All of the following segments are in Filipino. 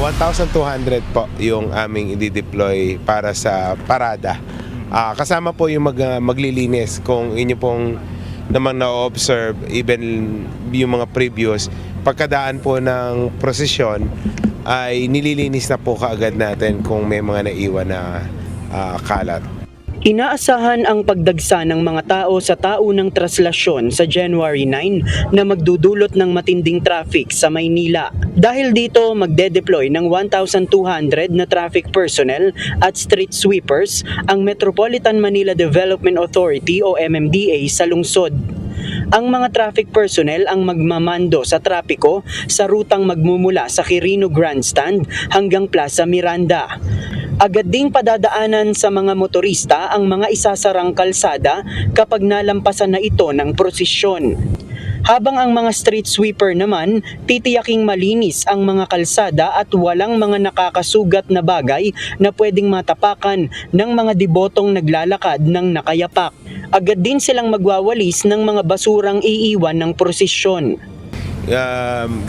1,200 po yung aming i-deploy para sa parada. Kasama po yung maglilinis kung inyo pong naman na-observe, even yung mga previous, pagkadaan po ng prosesyon ay nililinis na po kaagad natin kung may mga naiwan na kalat. Inaasahan ang pagdagsa ng mga tao sa taunang traslasyon sa January 9 na magdudulot ng matinding traffic sa Maynila. Dahil dito, magde-deploy ng 1,200 na traffic personnel at street sweepers ang Metropolitan Manila Development Authority o MMDA sa lungsod. Ang mga traffic personnel ang magmamando sa trapiko sa rutang magmumula sa Quirino Grandstand hanggang Plaza Miranda. Agad ding padadaanan sa mga motorista ang mga isasarang kalsada kapag nalampasan na ito ng prosesyon. Habang ang mga street sweeper naman, titiyaking malinis ang mga kalsada at walang mga nakakasugat na bagay na pwedeng matapakan ng mga debotong naglalakad ng nakayapak. Agad din silang magwawalis ng mga basurang iiwan ng prosesyon.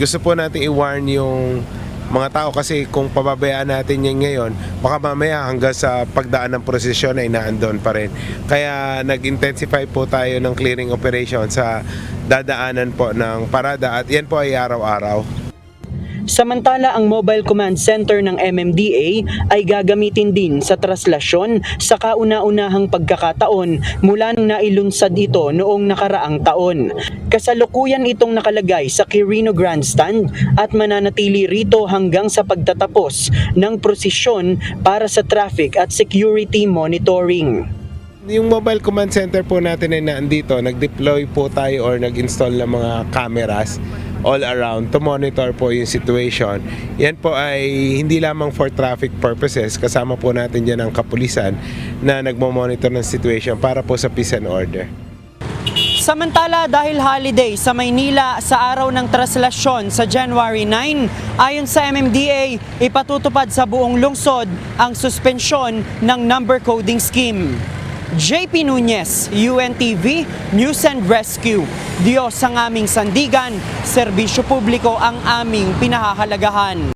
Gusto po natin i-warn yung mga tao kasi kung pababayaan natin yan ngayon, baka mamaya hanggang sa pagdaan ng prosesyon ay naandun pa rin. Kaya nag-intensify po tayo ng clearing operation sa dadaanan po ng parada at yan po ay araw-araw. Samantala, ang Mobile Command Center ng MMDA ay gagamitin din sa traslasyon sa kauna-unahang pagkakataon mula nang nailunsad ito noong nakaraang taon. Kasalukuyan itong nakalagay sa Quirino Grandstand at mananatili rito hanggang sa pagtatapos ng prosesyon para sa traffic at security monitoring. Yung Mobile Command Center po natin ay naandito, nag-deploy po tayo or nag-install ng mga cameras all around to monitor po yung situation. Yan po ay hindi lamang for traffic purposes, kasama po natin dyan ang kapulisan na nagmo-monitor ng situation para po sa peace and order. Samantala, dahil holiday sa Maynila sa araw ng traslasyon sa January 9, ayon sa MMDA, ipatutupad sa buong lungsod ang suspensyon ng number coding scheme. JP Nunez, UNTV, News and Rescue. Diyos ang aming sandigan, serbisyo publiko ang aming pinahahalagahan.